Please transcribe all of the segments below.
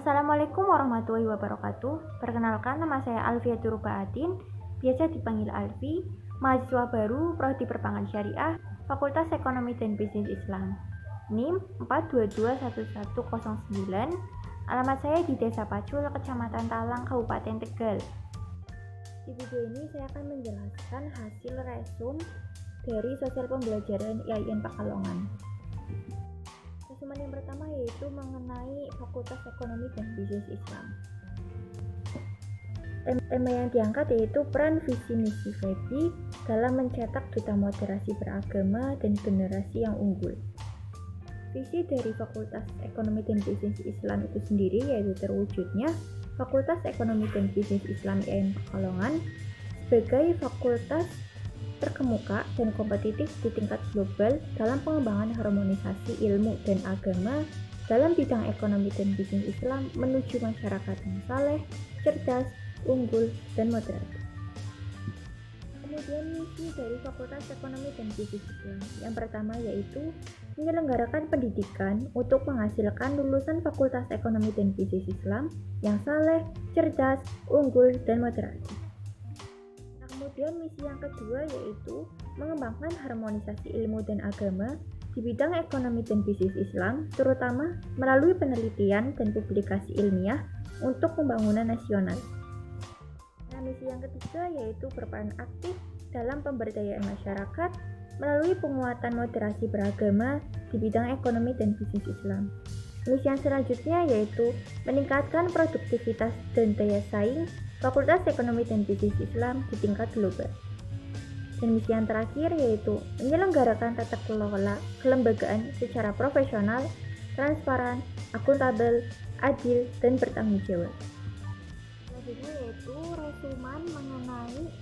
Assalamualaikum warahmatullahi wabarakatuh. Perkenalkan, nama saya Alfiatur Baatin, biasa dipanggil Alfi, mahasiswa baru Prodi Perbankan Syariah, Fakultas Ekonomi dan Bisnis Islam. NIM 4221109. Alamat saya di Desa Pacul, Kecamatan Talang, Kabupaten Tegal. Di video ini saya akan menjelaskan hasil resum dari sosial pembelajaran IAIN Pekalongan. Resumen yang pertama yaitu mengenai Fakultas Ekonomi dan Bisnis Islam. Tema yang diangkat yaitu peran visi misi FEBI dalam mencetak duta moderasi beragama dan generasi yang unggul. Visi dari Fakultas Ekonomi dan Bisnis Islam itu sendiri yaitu terwujudnya Fakultas Ekonomi dan Bisnis Islam IAIN Pekalongan sebagai fakultas terkemuka dan kompetitif di tingkat global dalam pengembangan harmonisasi ilmu dan agama dalam bidang ekonomi dan bisnis Islam menuju masyarakat yang saleh, cerdas, unggul, dan moderat. Kemudian misi dari Fakultas Ekonomi dan Bisnis Islam yang pertama yaitu menyelenggarakan pendidikan untuk menghasilkan lulusan Fakultas Ekonomi dan Bisnis Islam yang saleh, cerdas, unggul, dan moderat. Kemudian misi yang kedua yaitu mengembangkan harmonisasi ilmu dan agama di bidang ekonomi dan bisnis Islam, terutama melalui penelitian dan publikasi ilmiah untuk pembangunan nasional. Nah, misi yang ketiga yaitu berperan aktif dalam pemberdayaan masyarakat melalui penguatan moderasi beragama di bidang ekonomi dan bisnis Islam. Misi yang selanjutnya yaitu meningkatkan produktivitas dan daya saing Fakultas Ekonomi dan Bisnis Islam di tingkat global. Dan misi yang terakhir yaitu menyelenggarakan tata kelola kelembagaan secara profesional, transparan, akuntabel, adil, dan bertanggung jawab. Selanjutnya yaitu resumen mengenai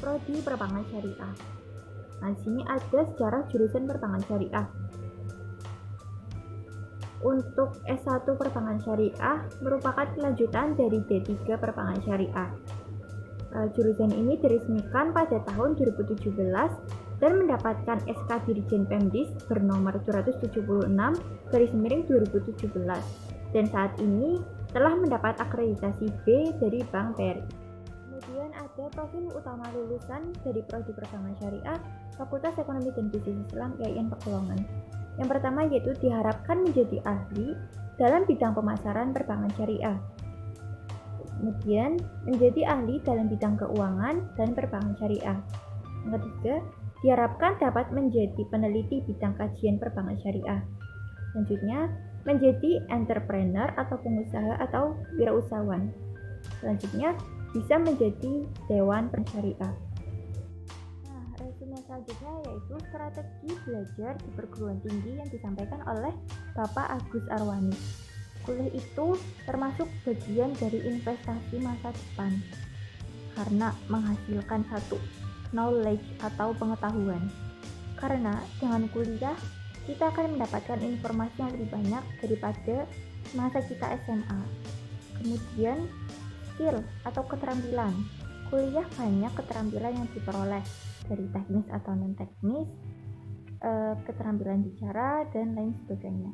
Prodi Perbankan Syariah. Nah, di sini ada sejarah jurusan Perbankan Syariah. Untuk S1 Perbankan Syariah merupakan kelanjutan dari D3 Perbankan Syariah. Jurusan ini diresmikan pada tahun 2017 dan mendapatkan SK Dirjen Pemdis bernomor 776/2017 dan saat ini telah mendapat akreditasi B dari Bank BRI. Kemudian ada profil utama lulusan dari Prodi Perbankan Syariah Fakultas Ekonomi dan Bisnis Islam IAIN Pekalongan. Yang pertama yaitu diharapkan menjadi ahli dalam bidang pemasaran perbankan syariah. Kemudian menjadi ahli dalam bidang keuangan dan perbankan syariah. Yang ketiga, diharapkan dapat menjadi peneliti bidang kajian perbankan syariah. Selanjutnya, menjadi entrepreneur atau pengusaha atau wirausahawan. Selanjutnya, bisa menjadi dewan pensyariah. Resumen selanjutnya yaitu strategi belajar di perguruan tinggi yang disampaikan oleh Bapak Agus Arwani. Kuliah itu termasuk bagian dari investasi masa depan karena menghasilkan satu knowledge atau pengetahuan. Karena dengan kuliah kita akan mendapatkan informasi yang lebih banyak daripada masa kita SMA. Kemudian skill atau keterampilan. Kuliah banyak keterampilan yang diperoleh dari teknis atau non-teknis, keterampilan bicara, dan lain sebagainya.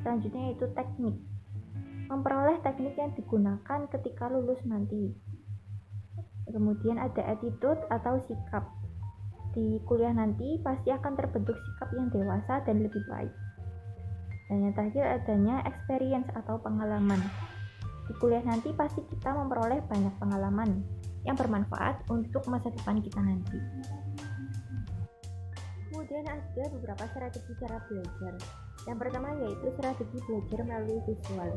Selanjutnya yaitu teknik. Memperoleh teknik yang digunakan ketika lulus nanti. Kemudian ada attitude atau sikap. Di kuliah nanti pasti akan terbentuk sikap yang dewasa dan lebih baik. Dan yang terakhir adanya experience atau pengalaman. Di kuliah nanti pasti kita memperoleh banyak pengalaman yang bermanfaat untuk masa depan kita nanti. Kemudian ada beberapa strategi cara belajar. Yang pertama yaitu strategi belajar melalui visual.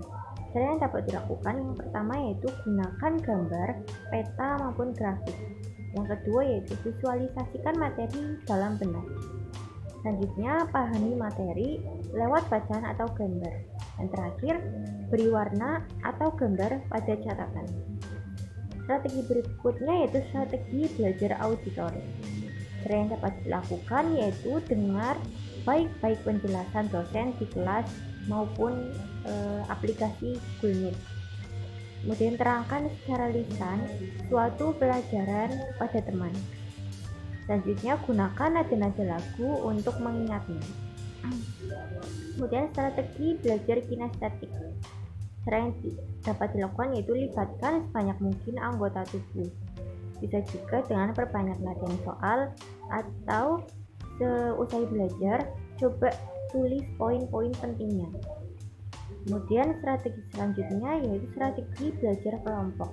Cara yang dapat dilakukan yang pertama yaitu gunakan gambar, peta maupun grafik. Yang kedua yaitu visualisasikan materi dalam benak. Selanjutnya pahami materi lewat bacaan atau gambar. Dan terakhir beri warna atau gambar pada catatan. Strategi berikutnya yaitu strategi belajar auditori. Cara yang dapat dilakukan yaitu dengar baik-baik penjelasan dosen di kelas maupun aplikasi Google Meet. Kemudian terangkan secara lisan suatu pelajaran pada teman. Selanjutnya gunakan nada-nada lagu untuk mengingatnya. Kemudian strategi belajar kinestetik. Cara yang dapat dilakukan yaitu libatkan sebanyak mungkin anggota tubuh. Bisa juga dengan perbanyak latihan soal atau seusai belajar, coba tulis poin-poin pentingnya. Kemudian strategi selanjutnya yaitu strategi belajar kelompok.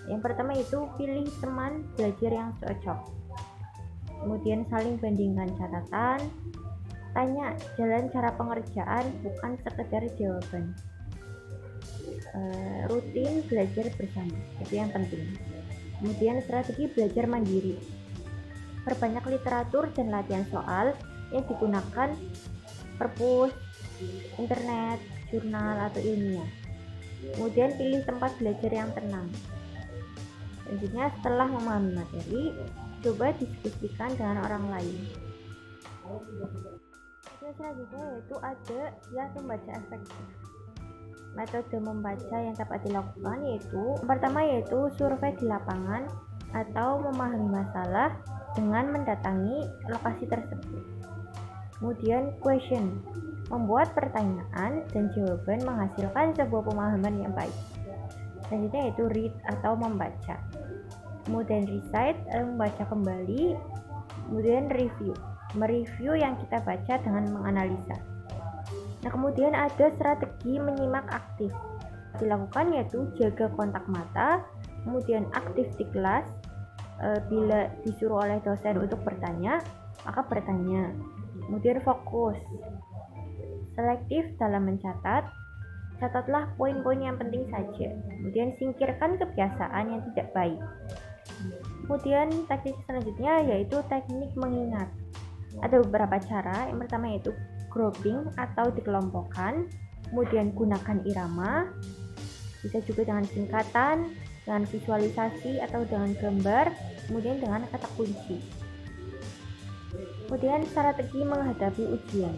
Yang pertama itu pilih teman belajar yang cocok. Kemudian saling bandingkan catatan, tanya jalan cara pengerjaan bukan sekedar jawaban. Rutin belajar bersama, itu yang penting. Kemudian strategi belajar mandiri. Perbanyak literatur dan latihan soal yang digunakan perpus, internet, jurnal, atau ilmiah. Kemudian pilih tempat belajar yang tenang. Selanjutnya setelah memahami materi, coba diskusikan dengan orang lain. Selanjutnya yaitu ada ya membaca efektif. Metode membaca yang dapat dilakukan yaitu pertama yaitu survei di lapangan atau memahami masalah dengan mendatangi lokasi tersebut. Kemudian question, membuat pertanyaan dan jawaban menghasilkan sebuah pemahaman yang baik. Selanjutnya yaitu read atau membaca. Kemudian recite, membaca kembali. Kemudian review, mereview yang kita baca dengan menganalisa. Nah, kemudian ada strategi menyimak aktif. Dilakukan yaitu jaga kontak mata, kemudian aktif di kelas. Bila disuruh oleh dosen untuk bertanya, maka bertanya. Kemudian fokus. Selektif dalam mencatat. Catatlah poin-poin yang penting saja. Kemudian singkirkan kebiasaan yang tidak baik. Kemudian teknik selanjutnya yaitu teknik mengingat. Ada beberapa cara. Yang pertama yaitu grouping atau dikelompokkan, kemudian gunakan irama, bisa juga dengan singkatan, dengan visualisasi atau dengan gambar, kemudian dengan kata kunci. Kemudian strategi menghadapi ujian.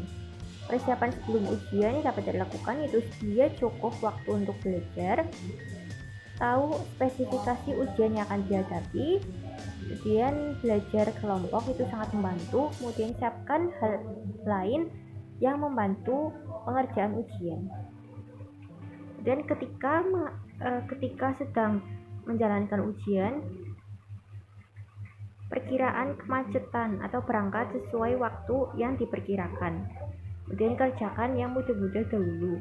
Persiapan sebelum ujian yang dapat dilakukan yaitu dia cukup waktu untuk belajar, tahu spesifikasi ujian yang akan dihadapi, kemudian belajar kelompok itu sangat membantu, kemudian siapkan hal lain yang membantu pengerjaan ujian. Dan ketika sedang menjalankan ujian, perkiraan kemacetan atau berangkat sesuai waktu yang diperkirakan. Kemudian kerjakan yang mudah-mudah dahulu.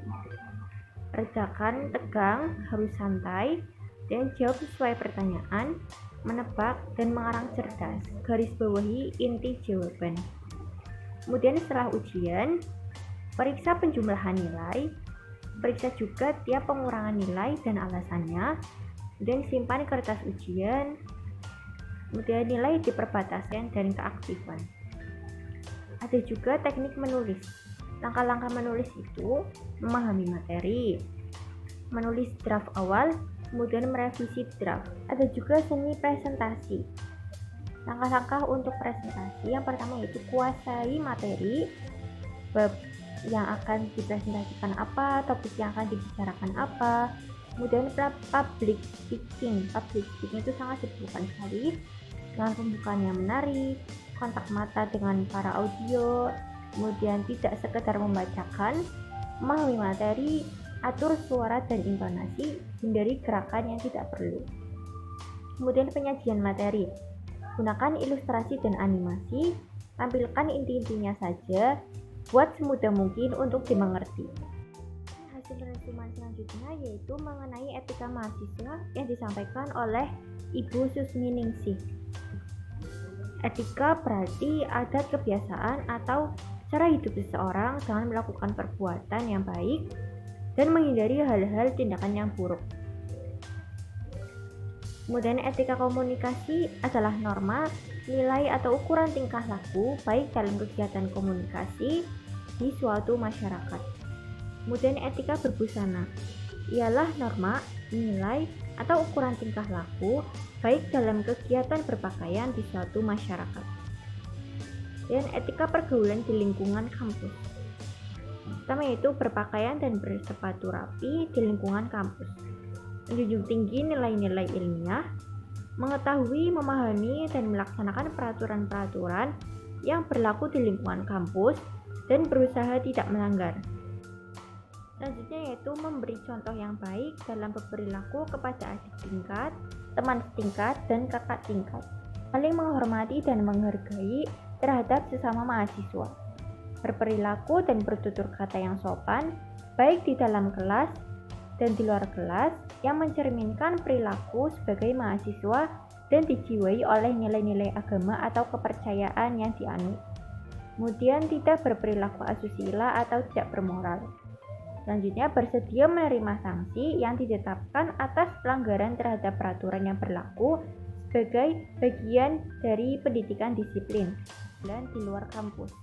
Redakan tegang, harus santai, dan jawab sesuai pertanyaan, menebak dan mengarang cerdas. Garis bawahi inti jawaban. Kemudian setelah ujian, periksa penjumlahan nilai, periksa juga tiap pengurangan nilai dan alasannya, dan simpan kertas ujian, kemudian nilai di perbatasan dan keaktifan. Ada juga teknik menulis. Langkah-langkah menulis itu memahami materi, menulis draft awal, kemudian merevisi draft. Ada juga seni presentasi. Langkah-langkah untuk presentasi yang pertama yaitu kuasai materi, bab yang akan dipresentasikan apa, topik yang akan dibicarakan apa. Kemudian public speaking itu sangat diperlukan sekali dengan pembukaan yang menarik, kontak mata dengan para audio, kemudian tidak sekedar membacakan, memahami materi, atur suara dan intonasi, hindari gerakan yang tidak perlu. Kemudian penyajian materi. Gunakan ilustrasi dan animasi, tampilkan inti-intinya saja, buat semudah mungkin untuk dimengerti. Hasil resuman selanjutnya yaitu mengenai etika mahasiswa yang disampaikan oleh Ibu Susminingsih. Etika berarti adat, kebiasaan, atau cara hidup seseorang dengan melakukan perbuatan yang baik dan menghindari hal-hal tindakan yang buruk. Kemudian etika komunikasi adalah norma, nilai atau ukuran tingkah laku baik dalam kegiatan komunikasi di suatu masyarakat. Kemudian etika berbusana ialah norma, nilai atau ukuran tingkah laku baik dalam kegiatan berpakaian di suatu masyarakat. Dan etika pergaulan di lingkungan kampus. Pertama yaitu berpakaian dan bersepatu rapi di lingkungan kampus. Menjunjung tinggi nilai-nilai ilmiah, mengetahui, memahami, dan melaksanakan peraturan-peraturan yang berlaku di lingkungan kampus, dan berusaha tidak melanggar. Selanjutnya yaitu memberi contoh yang baik dalam berperilaku kepada adik tingkat, teman setingkat, dan kakak tingkat. Saling menghormati dan menghargai terhadap sesama mahasiswa. Berperilaku dan bertutur kata yang sopan, baik di dalam kelas dan di luar kelas, yang mencerminkan perilaku sebagai mahasiswa dan dijiwai oleh nilai-nilai agama atau kepercayaan yang dianut. Kemudian tidak berperilaku asusila atau tidak bermoral. Selanjutnya bersedia menerima sanksi yang ditetapkan atas pelanggaran terhadap peraturan yang berlaku sebagai bagian dari pendidikan disiplin dan di luar kampus.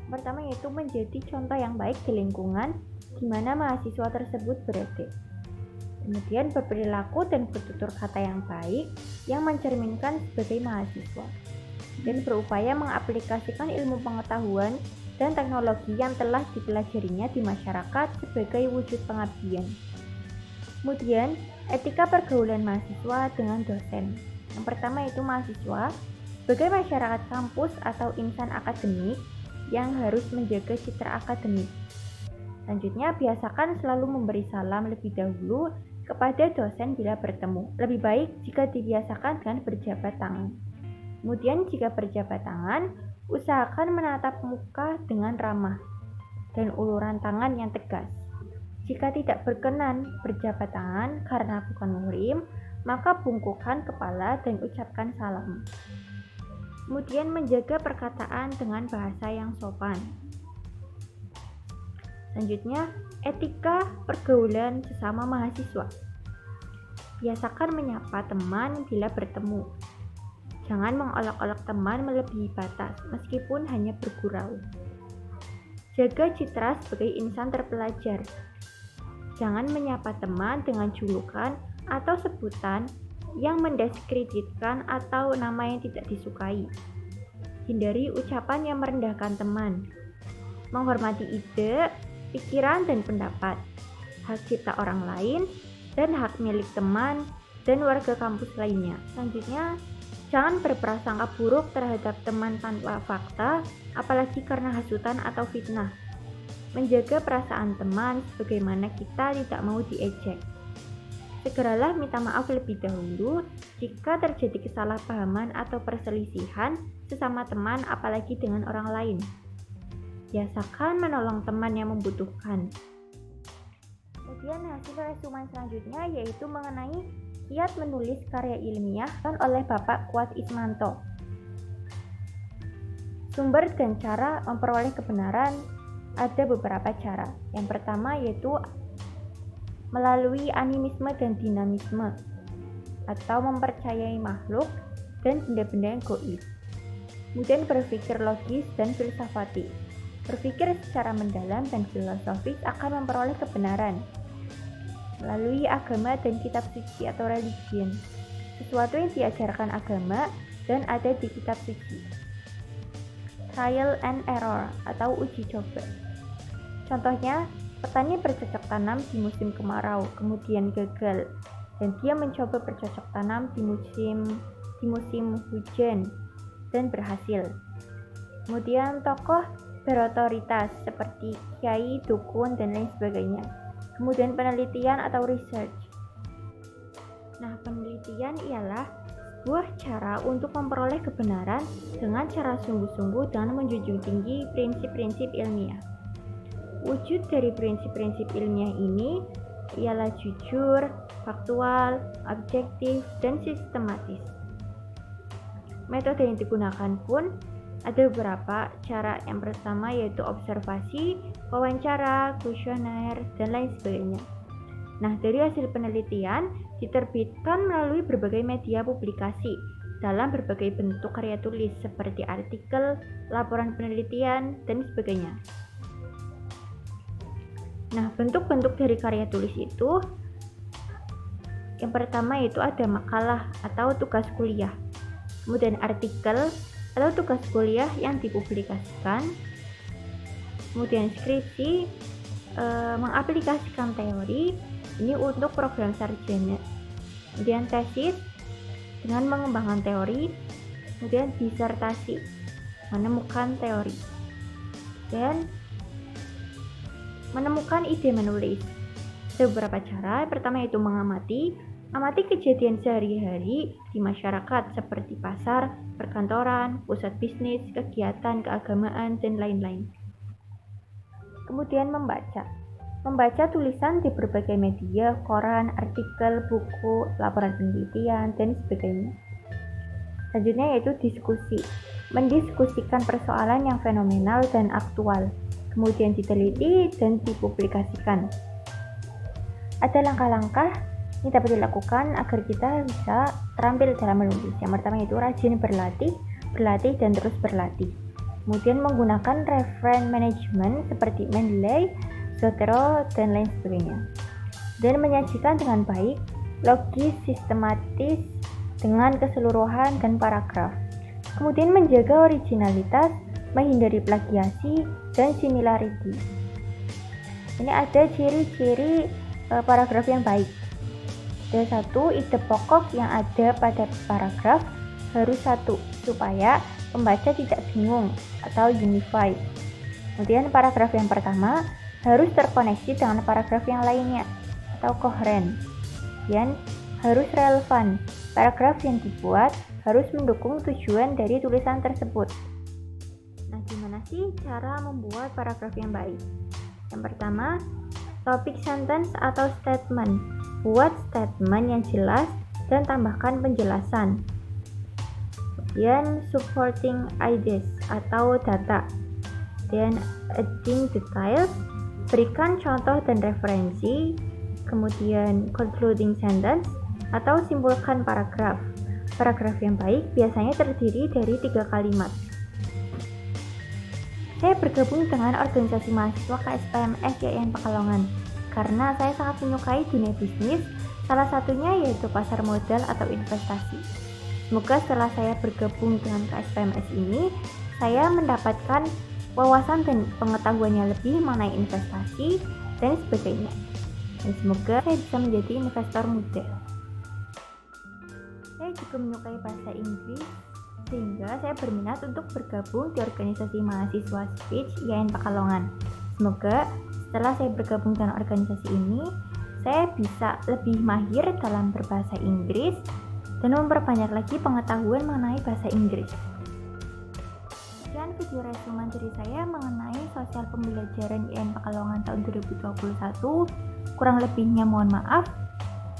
Pertama yaitu menjadi contoh yang baik di lingkungan di mana mahasiswa tersebut berada. Kemudian berperilaku dan bertutur kata yang baik yang mencerminkan sebagai mahasiswa. Dan berupaya mengaplikasikan ilmu pengetahuan dan teknologi yang telah dipelajarinya di masyarakat sebagai wujud pengabdian. Kemudian, etika pergaulan mahasiswa dengan dosen. Yang pertama itu mahasiswa sebagai masyarakat kampus atau insan akademik yang harus menjaga citra akademik. Selanjutnya, biasakan selalu memberi salam lebih dahulu kepada dosen bila bertemu. Lebih baik jika dibiasakan dengan berjabat tangan. Kemudian jika berjabat tangan, usahakan menatap muka dengan ramah dan uluran tangan yang tegas. Jika tidak berkenan berjabat tangan karena bukan muhrim, maka bungkukkan kepala dan ucapkan salam. Kemudian menjaga perkataan dengan bahasa yang sopan. Selanjutnya, etika pergaulan sesama mahasiswa. Biasakan menyapa teman bila bertemu. Jangan mengolok-olok teman melebihi batas, meskipun hanya bergurau. Jaga citra sebagai insan terpelajar. Jangan menyapa teman dengan julukan atau sebutan yang mendiskreditkan atau nama yang tidak disukai. Hindari ucapan yang merendahkan teman. Menghormati ide, pikiran, dan pendapat, hak cipta orang lain, dan hak milik teman dan warga kampus lainnya. Selanjutnya, jangan berprasangka buruk terhadap teman tanpa fakta, apalagi karena hasutan atau fitnah. Menjaga perasaan teman sebagaimana kita tidak mau diejek. Segeralah minta maaf lebih dahulu jika terjadi kesalahpahaman atau perselisihan sesama teman, apalagi dengan orang lain. Biasakan menolong teman yang membutuhkan. Kemudian hasil resumen selanjutnya yaitu mengenai kiat menulis karya ilmiah oleh Bapak Kuat Ismanto. Sumber dan cara memperoleh kebenaran ada beberapa cara. Yang pertama yaitu melalui animisme dan dinamisme atau mempercayai makhluk dan benda-benda yang gaib. Kemudian berpikir logis dan filsafati. Berpikir secara mendalam dan filosofis akan memperoleh kebenaran. Melalui agama dan kitab suci atau religion, sesuatu yang diajarkan agama dan ada di kitab suci. Trial and error atau uji coba. Contohnya, petani bercocok tanam di musim kemarau, kemudian gagal, dan dia mencoba bercocok tanam di musim hujan dan berhasil. Kemudian tokoh berotoritas seperti kiai, dukun, dan lain sebagainya. Kemudian penelitian atau research. Nah, penelitian ialah sebuah cara untuk memperoleh kebenaran dengan cara sungguh-sungguh dan menjunjung tinggi prinsip-prinsip ilmiah. Wujud dari prinsip-prinsip ilmiah ini ialah jujur, faktual, objektif, dan sistematis. Metode yang digunakan pun ada beberapa cara. Yang pertama yaitu observasi, wawancara, kuesioner, dan lain sebagainya. Nah, dari hasil penelitian diterbitkan melalui berbagai media publikasi dalam berbagai bentuk karya tulis seperti artikel, laporan penelitian, dan sebagainya. Nah, bentuk-bentuk dari karya tulis itu yang pertama yaitu ada makalah atau tugas kuliah, kemudian artikel atau tugas kuliah yang dipublikasikan, kemudian skripsi, mengaplikasikan teori ini untuk program sarjana, kemudian tesis dengan mengembangkan teori, kemudian disertasi menemukan teori, dan Menemukan ide menulis. Beberapa cara. Pertama yaitu mengamati. Amati kejadian sehari-hari di masyarakat seperti pasar, perkantoran, pusat bisnis, kegiatan keagamaan, dan lain-lain. Kemudian membaca. Membaca tulisan di berbagai media, koran, artikel, buku, laporan penelitian, dan sebagainya. Selanjutnya yaitu diskusi. Mendiskusikan persoalan yang fenomenal dan aktual, kemudian diteliti dan dipublikasikan. Ada langkah-langkah yang dapat dilakukan agar kita bisa terampil dalam menulis. Yang pertama yaitu rajin berlatih dan terus berlatih. Kemudian menggunakan reference management seperti Mendeley, Zotero, dan lain sebagainya. Dan menyajikan dengan baik, logis, sistematis, dengan keseluruhan dan paragraf. Kemudian menjaga originalitas, menghindari plagiasi, dan similarity. Ini ada ciri-ciri paragraf yang baik. Ada satu, ide pokok yang ada pada paragraf harus satu, supaya pembaca tidak bingung atau unified. Kemudian paragraf yang pertama harus terkoneksi dengan paragraf yang lainnya atau koheren. Kemudian harus relevan. Paragraf yang dibuat harus mendukung tujuan dari tulisan tersebut. Nah, gimana sih cara membuat paragraf yang baik? Yang pertama, topik sentence atau statement. Buat statement yang jelas dan tambahkan penjelasan. Kemudian supporting ideas atau data. Dan adding details, berikan contoh dan referensi. Kemudian concluding sentence atau simpulkan paragraf. Paragraf yang baik biasanya terdiri dari 3 kalimat. Saya bergabung dengan organisasi mahasiswa KSPMS YIN Pekalongan karena saya sangat menyukai dunia bisnis, salah satunya yaitu pasar modal atau investasi. Semoga setelah saya bergabung dengan KSPMS ini, saya mendapatkan wawasan dan pengetahuannya lebih mengenai investasi dan sebagainya. Dan semoga saya bisa menjadi investor muda. Saya juga menyukai bahasa Inggris, sehingga saya berminat untuk bergabung di organisasi mahasiswa speech YIN Pekalongan. Semoga setelah saya bergabung dengan organisasi ini, saya bisa lebih mahir dalam berbahasa Inggris dan memperbanyak lagi pengetahuan mengenai bahasa Inggris. Sekian video resumen dari saya mengenai sosial pembelajaran YIN Pekalongan tahun 2021. Kurang lebihnya mohon maaf.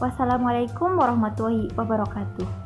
Wassalamualaikum warahmatullahi wabarakatuh.